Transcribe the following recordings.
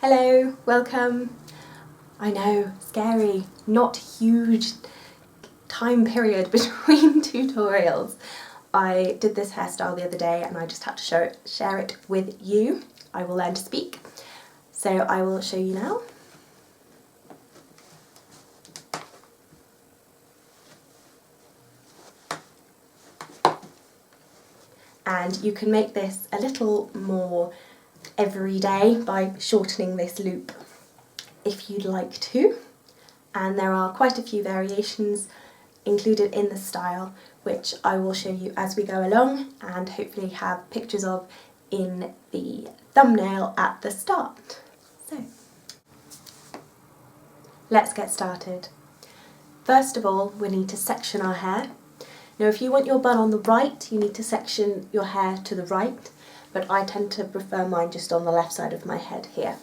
Hello, welcome. I know, scary, not huge time period between tutorials. I did this hairstyle the other day and I just had to share it with you. I will learn to speak, so I will show you now. And you can make this a little more everyday by shortening this loop if you'd like to. And there are quite a few variations included in the style, which I will show you as we go along and hopefully have pictures of in the thumbnail at the start. So, let's get started. First of all, we need to section our hair. Now if you want your bun on the right, you need to section your hair to the right, but I tend to prefer mine just on the left side of my head here.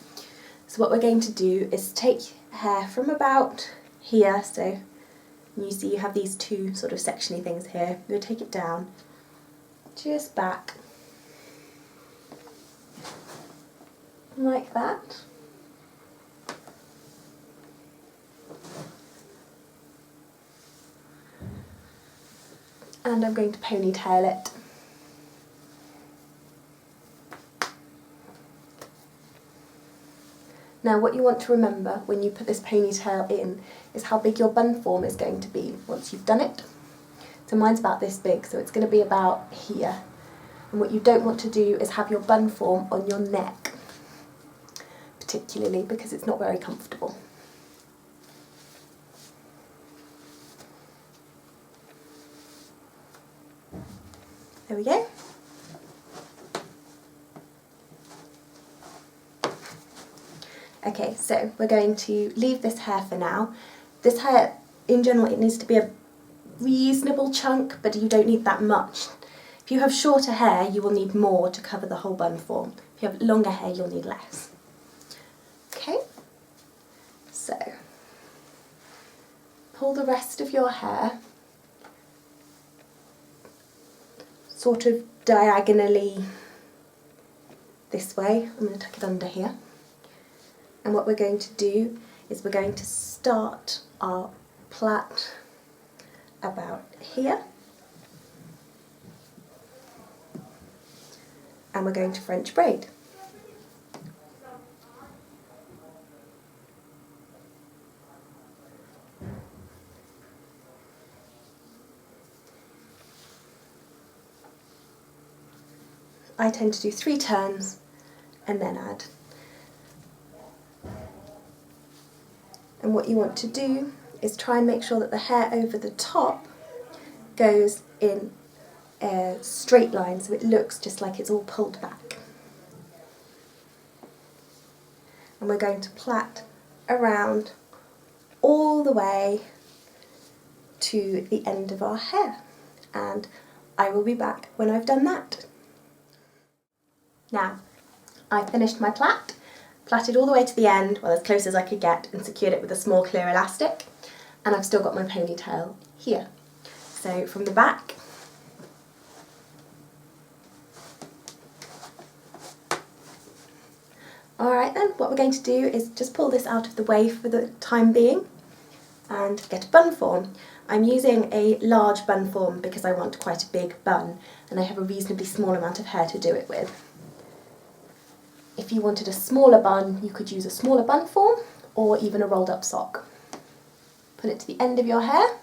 So what we're going to do is take hair from about here, so you see you have these two sort of sectiony things here. We'll take it down, just back, like that. And I'm going to ponytail it. Now what you want to remember when you put this ponytail in is how big your bun form is going to be once you've done it. So mine's about this big, so it's going to be about here. And what you don't want to do is have your bun form on your neck, particularly because it's not very comfortable. There we go. Okay, so we're going to leave this hair for now. This hair, in general, it needs to be a reasonable chunk, but you don't need that much. If you have shorter hair, you will need more to cover the whole bun form. If you have longer hair, you'll need less. Okay, so pull the rest of your hair sort of diagonally this way. I'm going to tuck it under here. And what we're going to do is we're going to start our plait about here. And we're going to French braid. I tend to do 3 turns and then add. And what you want to do is try and make sure that the hair over the top goes in a straight line so it looks just like it's all pulled back. And we're going to plait around all the way to the end of our hair. And I will be back when I've done that. Now, I finished my plaited all the way to the end, well as close as I could get, and secured it with a small clear elastic, and I've still got my ponytail here. So from the back, alright then, what we're going to do is just pull this out of the way for the time being and get a bun form. I'm using a large bun form because I want quite a big bun and I have a reasonably small amount of hair to do it with. If you wanted a smaller bun, you could use a smaller bun form or even a rolled up sock. Put it to the end of your hair,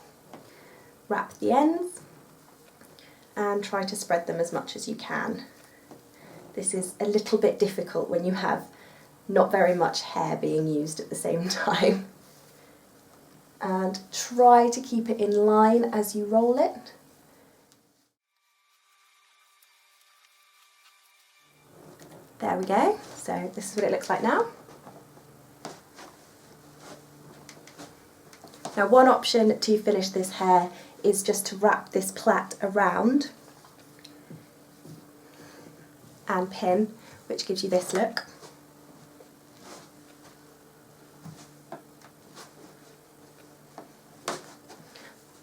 wrap the ends, and try to spread them as much as you can. This is a little bit difficult when you have not very much hair being used at the same time. And try to keep it in line as you roll it. There we go, so this is what it looks like now. Now one option to finish this hair is just to wrap this plait around and pin, which gives you this look.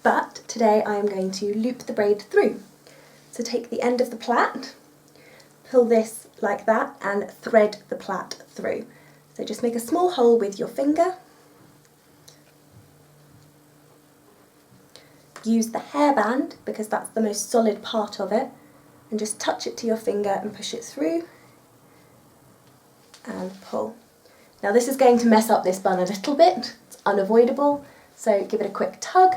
But today I am going to loop the braid through. So take the end of the plait, pull this like that and thread the plait through. So just make a small hole with your finger. Use the hairband because that's the most solid part of it, and just touch it to your finger and push it through and pull. Now this is going to mess up this bun a little bit, it's unavoidable, so give it a quick tug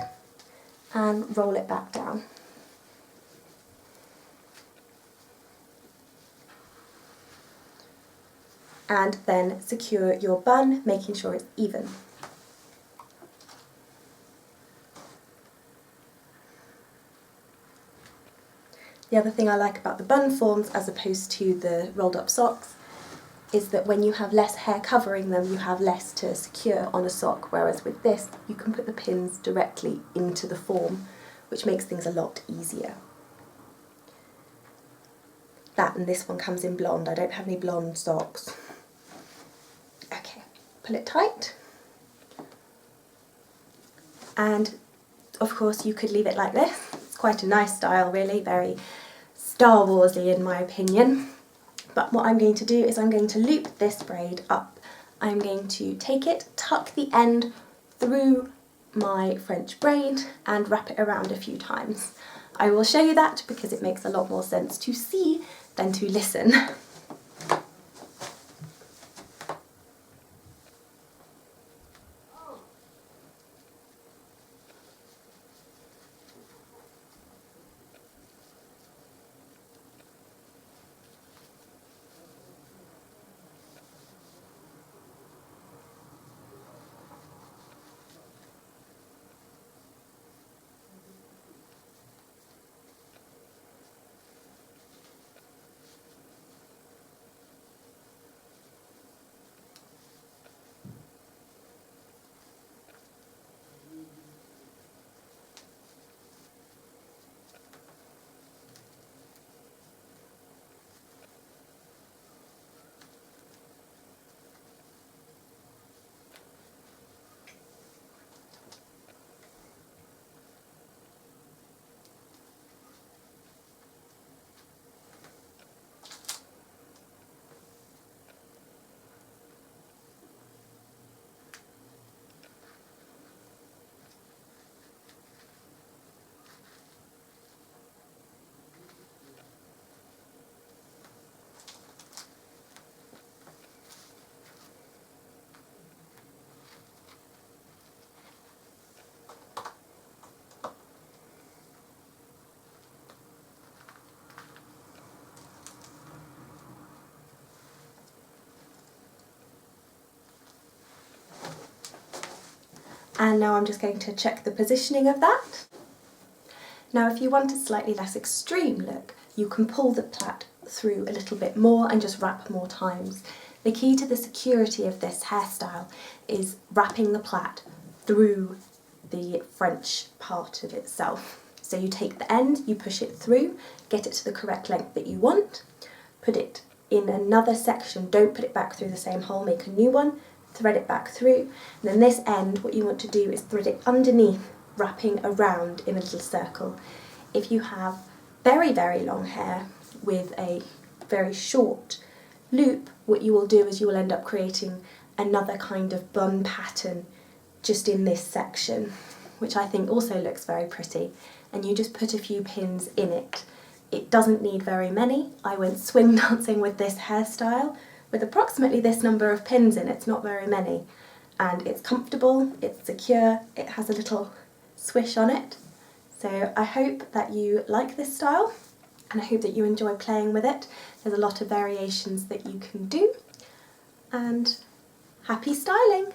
and roll it back down. And then secure your bun, making sure it's even. The other thing I like about the bun forms as opposed to the rolled up socks is that when you have less hair covering them, you have less to secure on a sock, whereas with this you can put the pins directly into the form, which makes things a lot easier. That and this one comes in blonde. I don't have any blonde socks. Okay, pull it tight. And of course you could leave it like this. It's quite a nice style really, very Star Wars-y in my opinion. But what I'm going to do is I'm going to loop this braid up. I'm going to take it, tuck the end through my French braid and wrap it around a few times. I will show you that because it makes a lot more sense to see than to listen. And now I'm just going to check the positioning of that. Now if you want a slightly less extreme look, you can pull the plait through a little bit more and just wrap more times. The key to the security of this hairstyle is wrapping the plait through the French part of itself. So you take the end, you push it through, get it to the correct length that you want, put it in another section, don't put it back through the same hole, make a new one, thread it back through, and then this end, what you want to do is thread it underneath, wrapping around in a little circle. If you have very, very long hair with a very short loop, what you will do is you will end up creating another kind of bun pattern just in this section, which I think also looks very pretty, and you just put a few pins in it. It doesn't need very many. I went swing dancing with this hairstyle with approximately this number of pins in. It's not very many, and it's comfortable, it's secure, it has a little swish on it. So I hope that you like this style, and I hope that you enjoy playing with it. There's a lot of variations that you can do, and happy styling!